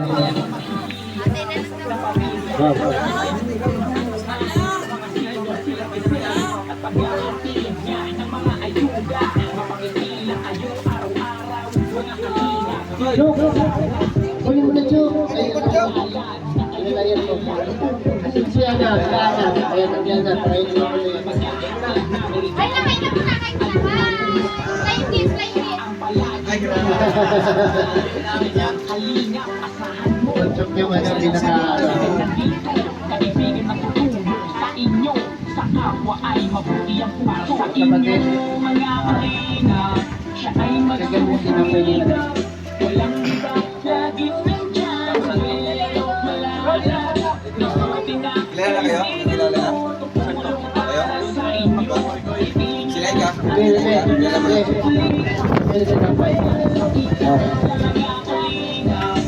Chuk! Kunin mo na, Chuk! Ayun po. Siya na. Ayun, nandiyan na. Try nyo ulit. Ay, nakain na muna. Flying kiss. Chuk yung ano, pinaka-ano. Sa kapwa ay mabuti ang para sa inyo mga kalina. Siya ay magsusunod. Walang iba, laging nandyan. Malala, Kilala kayo? Kilala na? Kayo? Sila ka? Kilala mo?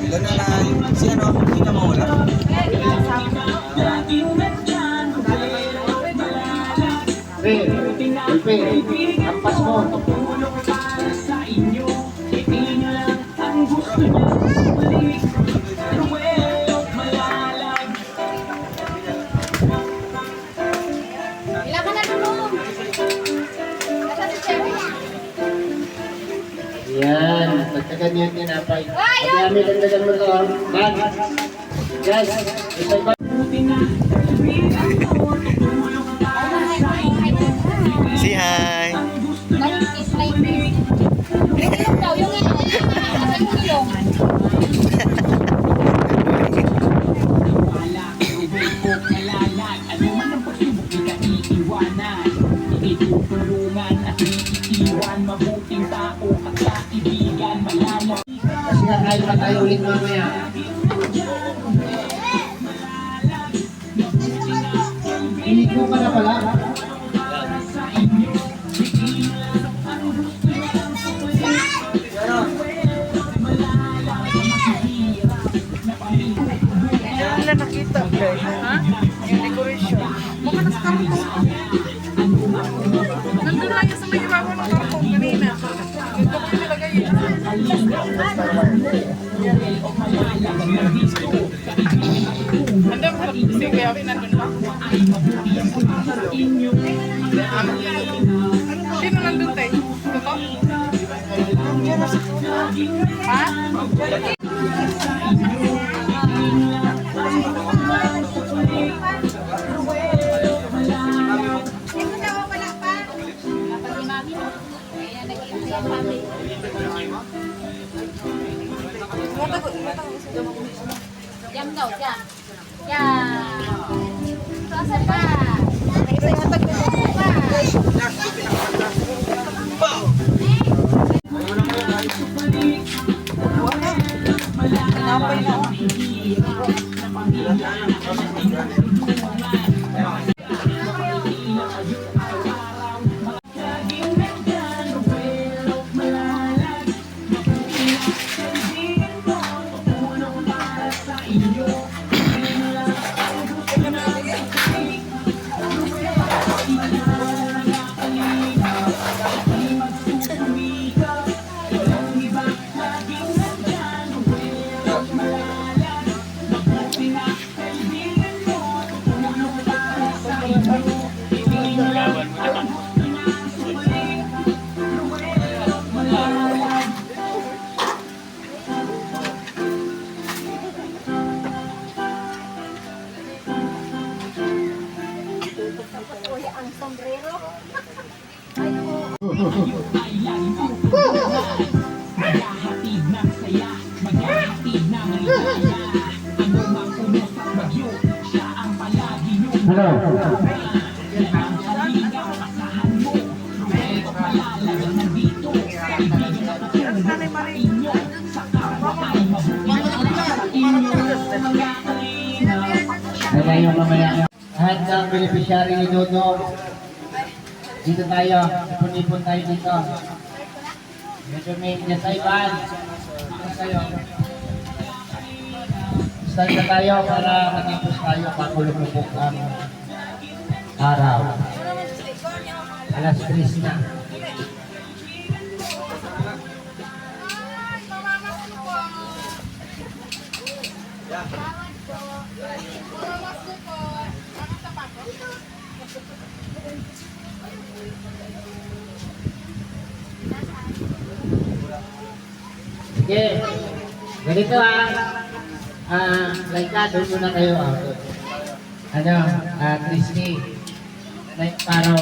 Ilan na na si ano? Hindi ka mawala? Ampas mo. Ilan ka na tulong? Nasa si Cherry. Yan. Pagtagan niyo yung tinapay. Ay, yun! Marami dagdagan mo to. Bag. Yes. Isay ba? Say hi! Flying kiss. Yung ilong daw, yung ilong. Asan yung ilong? Mabuting tao at kaibigan malala. Kasi nga kahit pa tayo ulit mamaya. Inigo ka na pala. Wala nakita. Ha? Yung decoration. Baka nasa karton. Nandun lang yung sa may ibabaw ng karton kanina. Ito ko nilagay yun. Nandun mo sa kaya nandun pa. Sino nandun tayo? Ito? Ha? Jam daw, jam. Jam. Saan ba? Isa-isa Napay na. ang sombrero. Maghahatid ng saya, maghahatid ng ligaya. Ano mang unos at bagyo, siya ang palagi yung Hello. ang kalingang asahan mo. Pero palalagang nandito, kaibigan at tulong sa inyo. Sa kapwa ay mabuti sa inyo. Mga kalinaw. Kaya yung mamaya. Lahat ng beneficiary ni Dodo. Dito tayo. Ipon-ipon tayo dito. Medyo may nasaiban. Dito tayo. Stand na tayo para matapos tayo pakulupupok ang araw. Alas 3 na. Sige. Ganito like doon muna kayo. Ano, Christy. Like, paraw.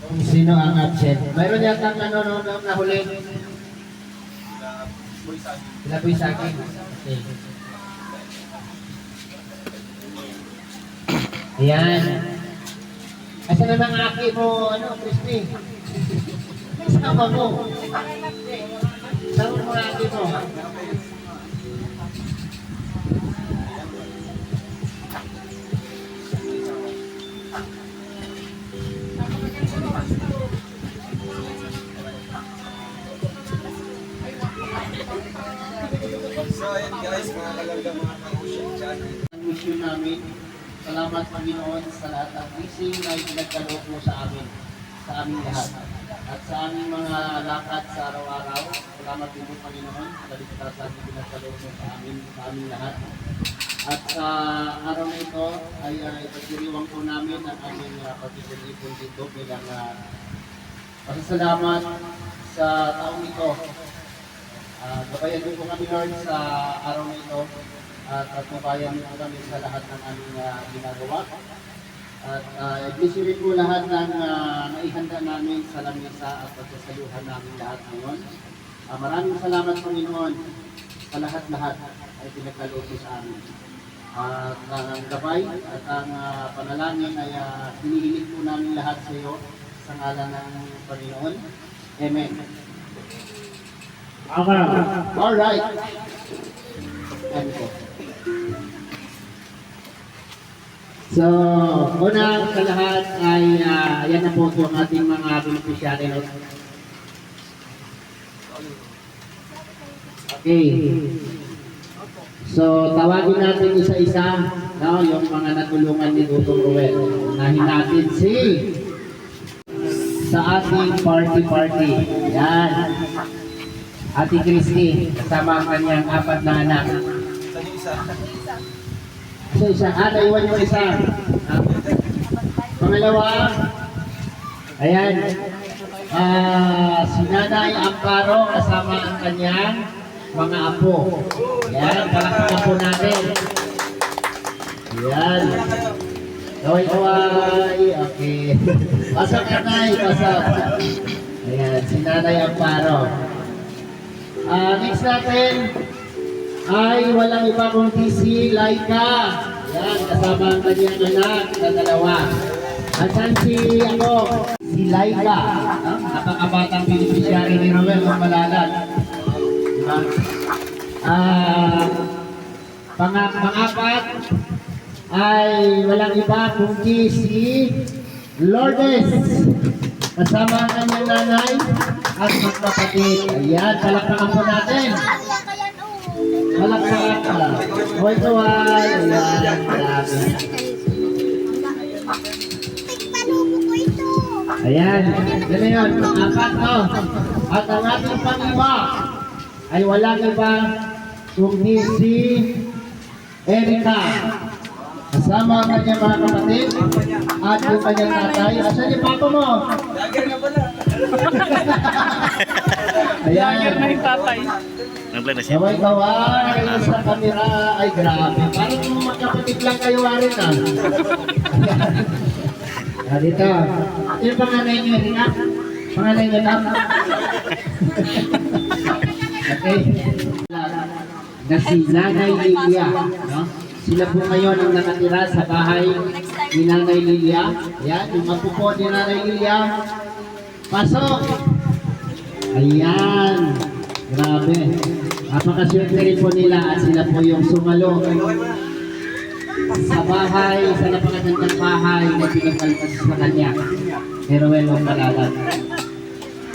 Kung sino ang absent. Mayroon yata ano nahuli. Sila po sa akin. Okay. Ayan. Asa na ng aki mo, Christy? Sama mo. Sama mo aki mo. So ayun guys, mga kalangga, mga ka-ocean dyan. Ang mission namin, salamat Panginoon sa lahat ng blessing na ipinagkaloob mo sa amin, sa aming lahat. At sa aming mga lakad sa araw-araw, salamat din po Panginoon sa ligtasan na ipinagkaloob mo sa aming lahat. At sa araw na ito ay ipagdiriwang po namin ang aming pagtitipon dito bilang pasasalamat sa taong ito. Gabayan din po kami Lord sa araw na ito at gabayan din po kami sa lahat ng aming ginagawa. At i-bless po lahat ng naihanda namin sa lamesa at pagsasaluhan namin lahat ngayon. Maraming salamat Panginoon sa lahat-lahat ay pinagkaloob mo sa amin. At ang gabay at ang panalangin ay hinihiling po namin lahat sa iyo sa ngalan ng Panginoon. Amen. Alright. Ano po? So, una sa lahat ay yan na po ang ating mga beneficiary. Okay. So, tawagin natin isa-isa, no, yung mga natulungan ni Dutong Ruel. Unahin natin sa ating party. Yan. Ate Christy, kasama ang kanyang 4 na anak. Saan yung isa? Isa, naiwan yung isa. Pangalawa, ayan, si Nanay Amparo kasama ang kanyang mga apo. Ayan, palakpakan po natin. Ayan. Kaway-kaway. Okay. Pasok Nanay, pasok. Ayan, si Nanay Amparo. Next natin ay walang iba kundi si Laika. Yan, kasama ang kanyang anak na 2. At saan si Laika, napakabatang beneficiary ni Roel ng Malalag. Pang-apat ay walang iba kundi si Lourdes. Kasama ang kanyang nanay at magkapatid. Ayan, palakpakan po natin. Palakpakan ka. Kaway-kaway. Ayan, marami. Ayan, yan na yun. 4 to. At ang ating pang-iba ay walang iba kundi si Erika. Kasama ang kanyang mga kapatid at yung kanyang tatay. Asan yung papa mo? Dagger na pala. Ayan. Na yung tatay. Kaway-kaway sa kamera. Ay, grabe. Parang magkapatid lang kayo warin ah. Dito. Yung panganay niyo, Rina? Panganay niyo lang? Okay. Na si Nanay Lilia. No? Sila po ngayon ang nakatira sa bahay ni Nanay Lilia. Ayan, yung mapupo ni Nanay Lilia. Pasok! Ayan. Grabe. Napakaswerte rin po nila at sila po yung sumalo sa bahay, sa napakagandang bahay na pinagkalpas sa kanya. Pero well, ang Malalag.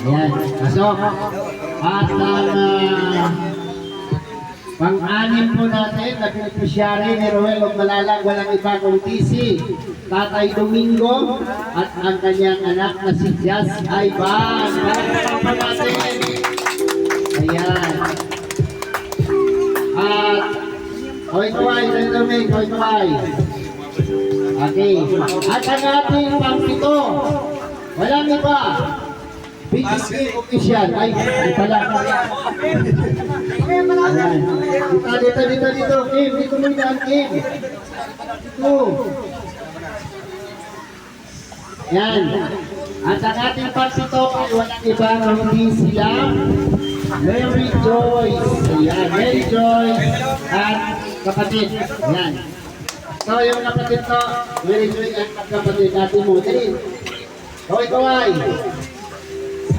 Ayan. Pasok. At ang pang-anim po natin na beneficiary ni Roel of Malalag, walang iba kundi si Tatay Domingo at ang kanyang anak na si Jazz Ayban. Palakpakan po natin. Jermaine, Koy Koy. Okay. At ang ating pang-pito, walang iba. Big Skin Official. Ay, di pala. Ayan. Dito. Kim, dito mo yan, Kim. Dito. Yan. At ang ating pang-pito ay walang iba kundi sila Mary Joyce. Ayan, Mary Joyce at kapatid. Ayan. So, yung kapatid ko, Mary Joyce at kapatid natin mo. Dali. Kaway.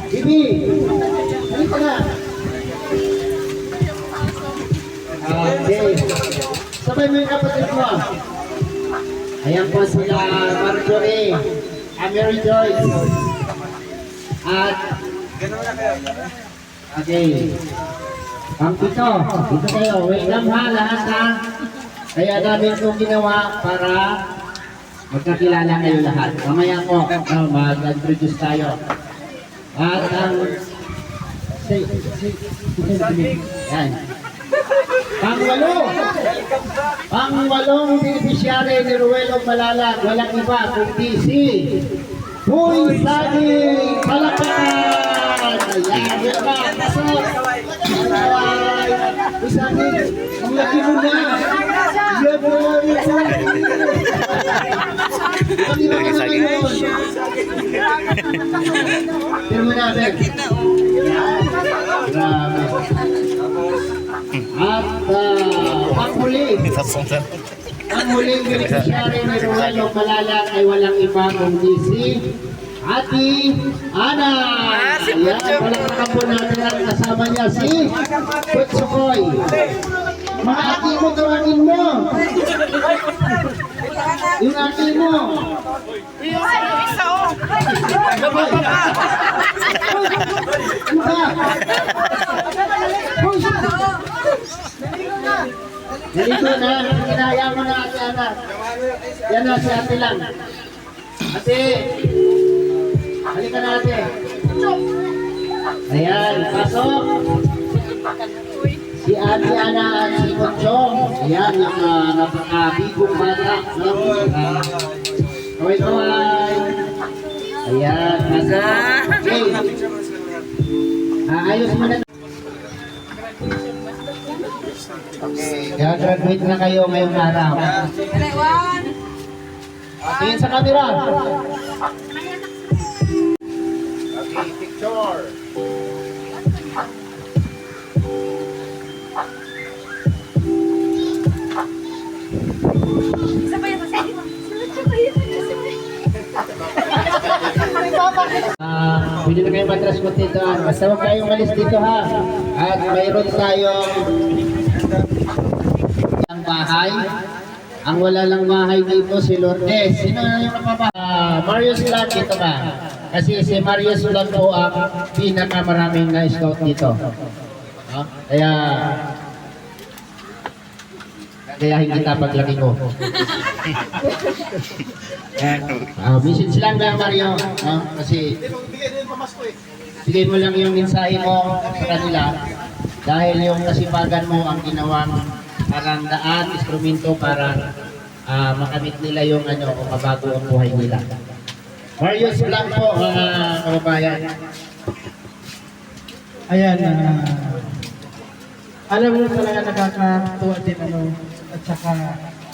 Bibi. Halika na. Okay. Sabay mo yung kapatid ko. Ayan po sila Marjorie, Mary Joyce. At okay. Pang-pito, dito kayo. Welcome ha, lahat ha. Kaya namin itong ginawa para magkakilala kayo lahat. Mamaya po, mag-introduce tayo. At ang... Yan. Pang-walong beneficiary ni Ruelo Malalag. Walang iba kundi si Boy Sani Palakpakan. Ayan, welcome. Pasok. Boy Sani, ang laki mo na. Yan mo. Tignan mo natin. Grabe. At ang huling beneficiary ni Ruelo Malalag ay walang iba kundi si Ate Ana. Ayan, palakpakan po natin ang kasama niya si Kutsukoy. Mga ate mo, tawagin mo. Yung ate mo. Isa oh. Dito na, kinaya mo na ate Ana. Yan na, si ate lang. Ate, halika na ate. Ayan, pasok. Si Ate Ana at si Kutchong. Ayan, yung napakabigong bata. No? Kaway. Ayan, pasok. Okay. Ayos mo na. Gagraduate na kayo ngayong araw. Tingin sa camera. Okay, picture. Pwede na kayo matras ko dito. Basta huwag kayong malis dito ha. At mayroon tayong ang bahay. Ang wala lang bahay dito si Lourdes. Sino yung napabahay? Marius Vlog dito ba? Kasi si Marius Vlog po ang pinakamaraming na scout dito. No? Kaya hindi paglaki ko. Message lang na Mario. Kasi bigay mo lang yung mensahe mo sa kanila. Dahil yung kasipagan mo ang ginawang parang daan, instrumento para makamit nila yung o mabago ang buhay nila. Marius lang po mga kababayan. Ayan, alam mo talaga nakakatuwa din at saka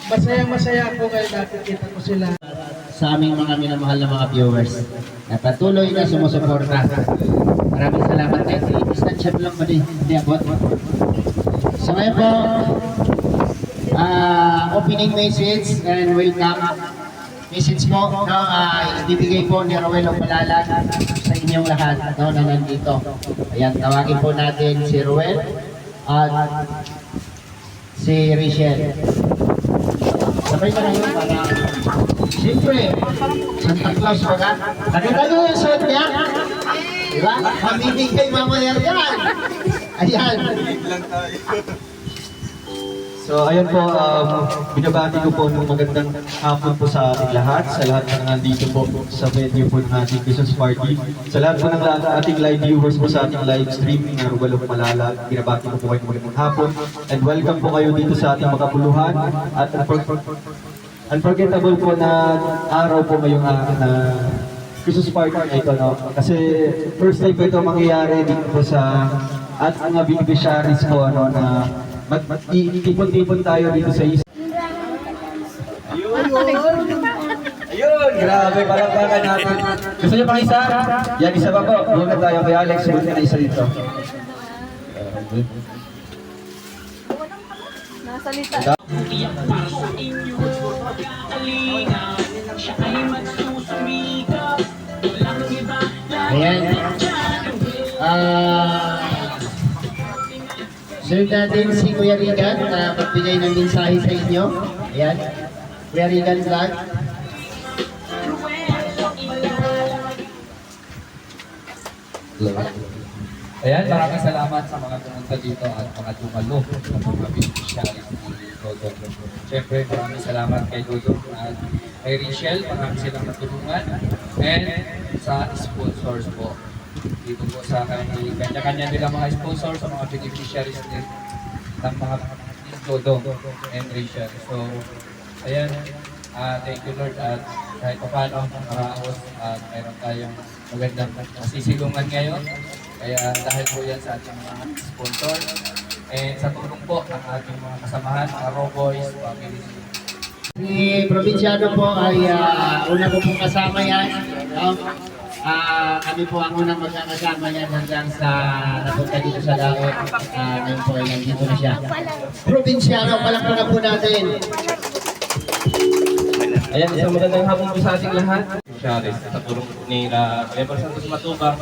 masaya ako ngayon nakikita ko sila. Sa aming mga minamahal na mga viewers na patuloy na sumusuporta. Maraming salamat kayo. Distansya lang ba din? Hindi abot. So ngayon po, opening message and welcome message po ibibigay po ni Ruelo Malalag sa inyong lahat na nandito. Ayan, tawagin po natin si Ruel at si Rachel. Sabay na ngayon para siyempre Santa Claus ba ka? Nakita nyo yung suot niya? Diba? Mamibigay mamaya yan. Ayan. So ayun po, binabati ko po ng magandang hapon po sa ating lahat, sa lahat ng nandito po sa venue po ng ating Christmas party, sa lahat po ng ating live viewers po sa ating live stream ng Rubalong Malalag. Binabati ko po kayo magandang hapon and welcome po kayo dito sa ating makabuluhan at unforgettable po na araw po ngayong Christmas party na ito, no? Kasi first time po ito mangyayari dito po sa at mga beneficiaries po na magtipon-tipon tayo dito sa isa. Ayun, grabe, palakpakan natin. Gusto niyo pang isa? Yan, isa pa po. Buka tayo kay Alex. Buti na isa dito. Nasalita. Iyak para sa inyo Kalinga Siya ay magsusumikap Walang iba Ayan. Sunod natin si Kuya Regan na magbigay ng mensahe sa inyo. Ayan. Kuya Regan Vlog. Ayan, maraming salamat sa mga pumunta dito at mga dumalo sa mga beneficiaries ni Dodong. Siyempre, maraming salamat kay Dodong at kay Rachel, maraming silang natulungan. And sa sponsors po. Dito po sa kanya-kanya nila mga sponsors, sa mga beneficiaries din ng mga Dodong and Rachel. So, ayan, thank you Lord at kahit pa paano makaraos at mayroon tayong magandang masisilungan ngayon. Kaya dahil po yan sa ating mga sponsor and sa tulong po ng ating mga kasamahan, mga Roboys, family. Si Provinciano po ay una po pong kasama yan. No? Kami po ang unang magkakasama yan hanggang sa napunta dito sa Daot. Ngayon po ay nandito na siya. Provinciano, palakpakan po natin. Ayan, isang magandang hapon po sa ating lahat. Charis, sa tulong ni Lever Santos Matubang,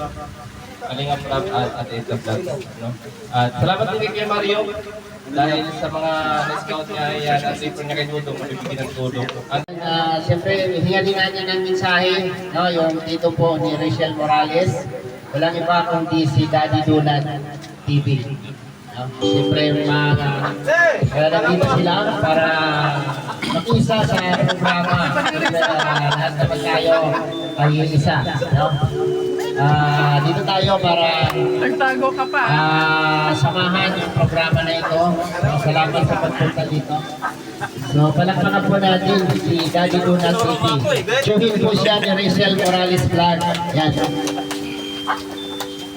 Kalingap Rab at Ito Vlog. No? At salamat din kay Mario dahil sa mga na-scout niya, yan, at refer niya kay Dudong, mabibigyan ng tulong. Siyempre, hihinga din natin ng mensahe, no? Yung dito po ni Rachel Morales. Walang iba kundi si Daddy Donut TV. No? Siyempre, nandito sila para makisa sa programa. Lahat naman tayo ay isa. No? Dito tayo para Nagtago ka pa. samahan yung programa na ito. Salamat sa pagpunta dito. So, palakpakan po natin si Daddy Donut TV. Tsuhin po siya ni Rachel Morales Vlog. Yan.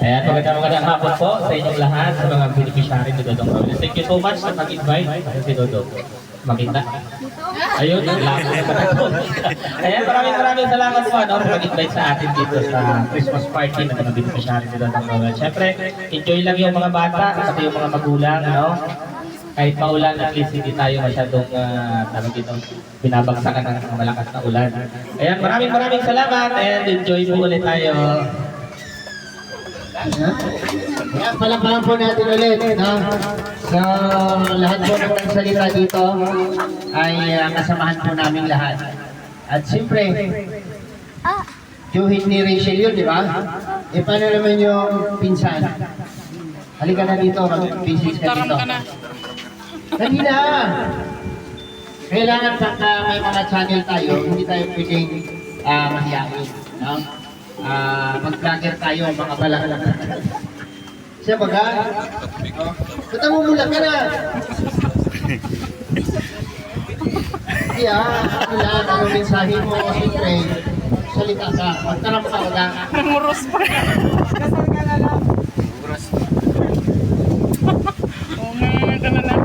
Ayan, magandang hapon po sa inyong lahat, sa mga beneficiary ni Dodong Robles. Thank you so much sa pag-invite si Dodong. Makita. Ayun, lang. Ayan, maraming salamat po sa pag-invite sa atin dito sa Christmas party ng mga beneficiary ni Dodong Robles. Siyempre, enjoy lang yung mga bata, at yung mga magulang, no? Kahit maulan, at least hindi tayo masyadong binabagsakan ng malakas na ulan. Ayan, maraming salamat and enjoy po ulit tayo. Yan, palakpakan po natin ulit. No? So, lahat po ng nagsalita dito ay kasamahan po namin lahat. At siyempre, Juhit ni Rachel yun, di ba? E paano naman yung pinsan? Halika na dito, mag-business ka dito. Kanina! Kailangan pagka may mga channel tayo, hindi tayo pwedeng mahiyain. No? Mag-vlogger tayo, mga balak. Siya baga? Ba't mo mula ka na? Kaya, ano mensahe mo, siyempre, salita ka, magtarap ka ka. Nanguros pa. Kasal ka na lang. Oo nga, ka na lang.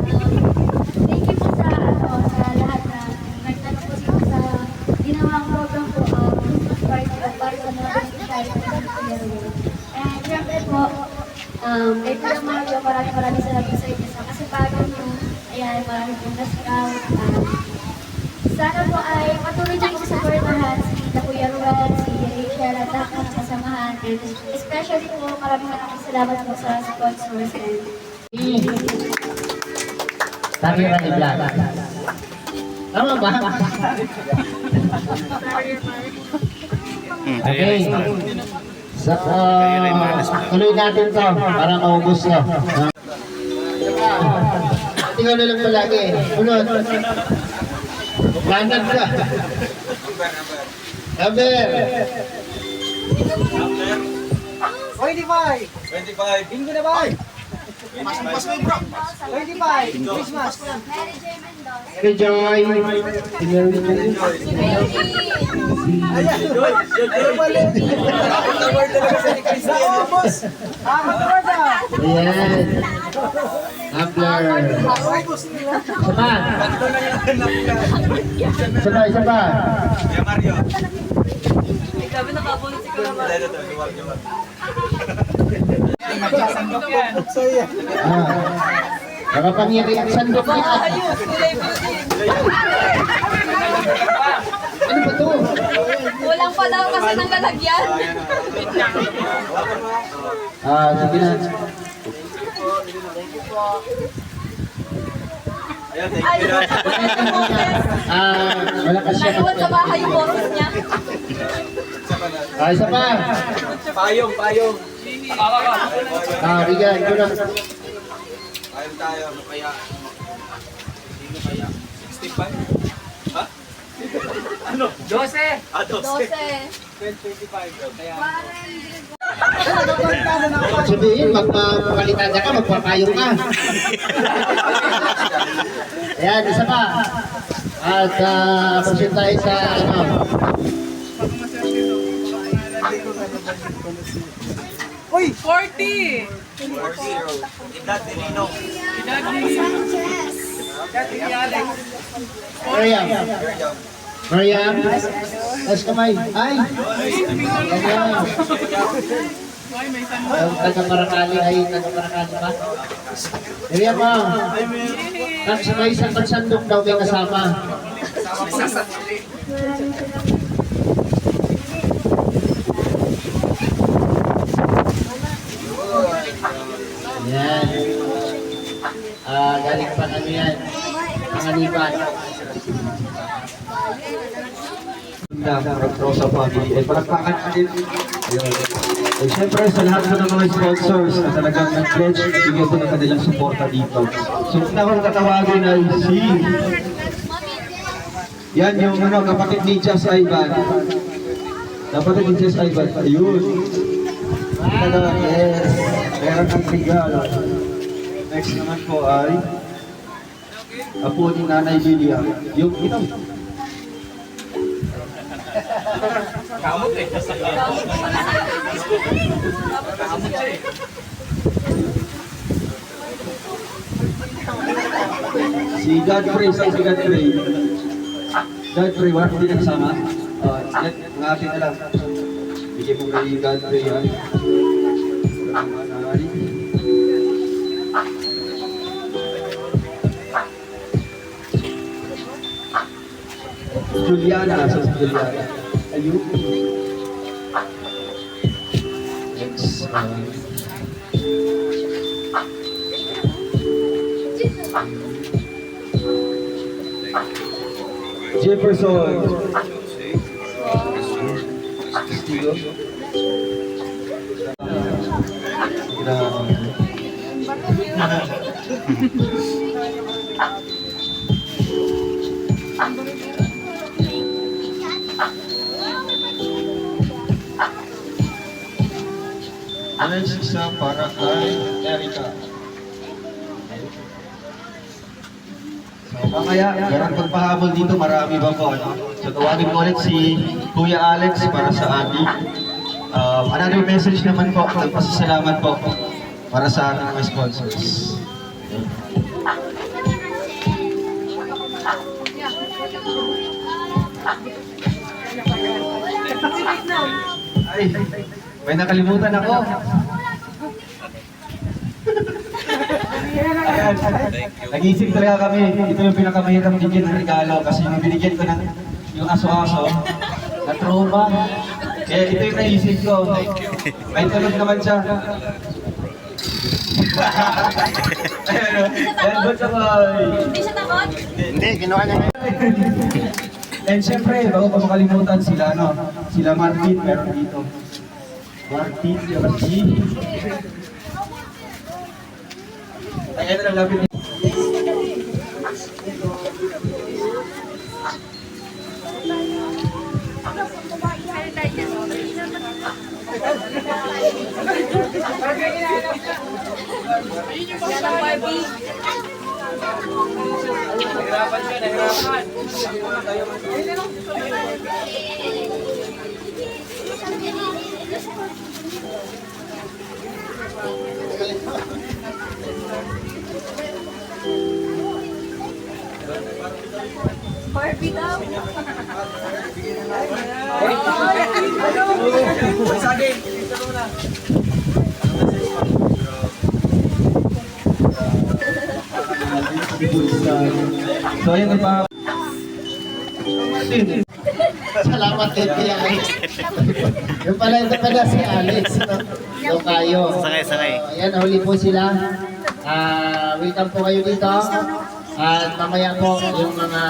Thank you po sa lahat na nagtanong po sa ginawang program po Christmas party para sa mga beneficiaries ng Dodong. And syempre po, kay Kuya Mario, maraming salamat sa inyo sa kasipagan nyo. Ayan, maraming pong na-scout. Sana po ay patuloy niyo po sa portahan si Kuya Ruel, si Rachel at lahat ng kasamahan. And especially po, maraming salamat po sa sponsors and Sabi ka ni Vlog. Tama ba? Okay. So, tuloy natin to para maubos nyo. tingnan na lang palagi. Unod. Lanad ka. Number. Oy, di bay. 25. Bingo na bay. Mas mo bro. 25. Christmas. Mary Joy. Ayan. Abler. Isa pa. Nakapangiri ang sandok niya. Ano ba to? Kulang pa daw kasi ng lalagyan. Sige na. Wala ka siya. Naiwan sa bahay yung boses niya. Isa pa. Payong. Bigyan ko lang. Payong tayo. Kaya. Sino kaya? 65? Ha? Ano? 12. 12. 25. Kaya. Sabihin, magpapalitada ka, magpapayong ka. Ayan, isa pa. At proceed tayo sa ano. Uy, 40. 40. Edad ni Nino. Mariam. Mariam. Tapos kamay. Ay! Ayan. Ang taga-Parakali ay taga-Parakali pa. Mariam mo. Sa may isang pagsandok daw may kasama. Ayan. Galing pa ano yan. Pangalipan. Rosa Family. Palakpakan natin. Siyempre sa lahat po ng mga sponsors na talagang nag-pledge, bigyan po ng kanilang suporta dito. So, una kong tatawagin ay si... Yan yung kapatid ni Chas Ivan. Kapatid ni Chas Ivan. Ayun. Yes. Meron ng regalo. Next naman po ay apo ni Nanay Lilia. Yung ito. Kamot eh. Si Godfrey, si Godfrey. Godfrey, wala ko din nagsama. Ng atin na lang. Bigyan mo kay Godfrey yan. Juliana, sa Juliana. Ayun. Next. Jefferson. Stigo. Next isa para kay Erica. So, mamaya, yan ang pagpahabol dito, marami ba po, ano? So, tawagin ko ulit si Kuya Alex para sa ating another message naman po, nagpasasalamat po para sa ating mga sponsors. Ay, may nakalimutan ako. Ayan, nag-iisip talaga kami. Ito yung pinakamahirap bigyan ng regalo kasi yung binigyan ko ng yung aso-aso na trauma. Kaya ito yung naisip ko. May tulog naman siya. Ayan, good boy. Hindi siya takot? Hindi, ginawa niya. And syempre, bago pa makalimutan sila, sila Martin, meron dito. Martin, si Ayan na lang lapit. Nahirapan siya, nahirapan. Barbie daw. Saging. So ayun pa. Salamat din kay Alex. Yung pala ito pala si Alex. Yung kayo. Sakay. Ayan, huli po sila. Welcome po kayo dito. At mamaya po yung mga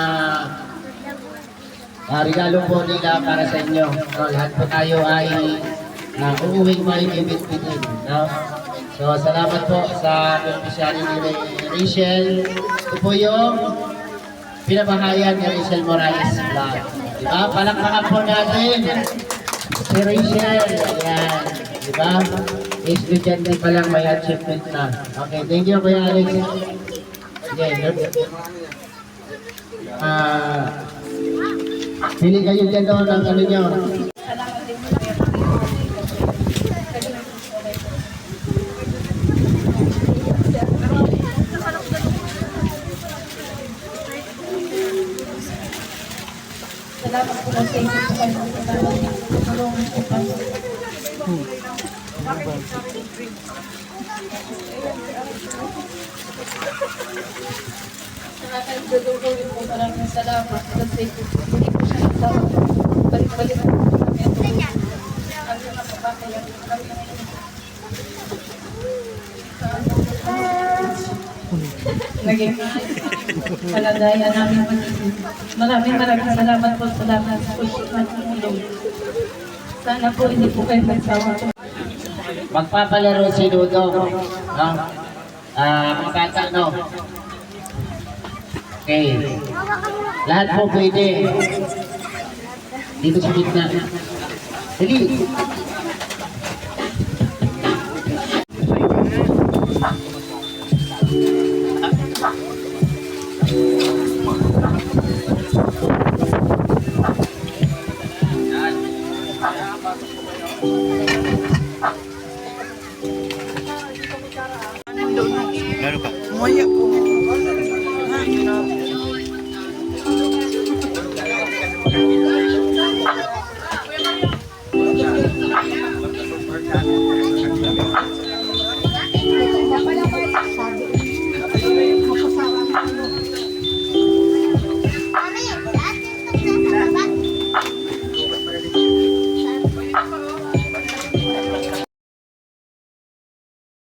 regalo po nila para sa inyo. No, lahat po tayo ay uuwing may bibit-bitin. No? So, salamat po sa beneficiary ni Rachel. Ito po yung pinabahayan ni Rachel Morales Vlog. Diba? Palakpakan po natin si Rachel. Ayan. Diba? Estudyante pa lang may achievement na. Okay, thank you Kuya Alex. Sige, pili kayo dyan doon ng ano nyo. Salamat po sa inyo sa tulong po kami. Sa akin, tutulungin po maraming salamat kasi hindi po siya nagsawa. Balik-balik po kami. Ang mga kapatid kami. Naging kalagayan namin magiging. Maraming salamat po sa lahat po sa tumulong. Sana po hindi po kayo nagsawa. Magpapalaro si Dudong. No? Mga bata, no? Okay. Lahat po pwede. Dito sa gitna. Dali. Meron ka?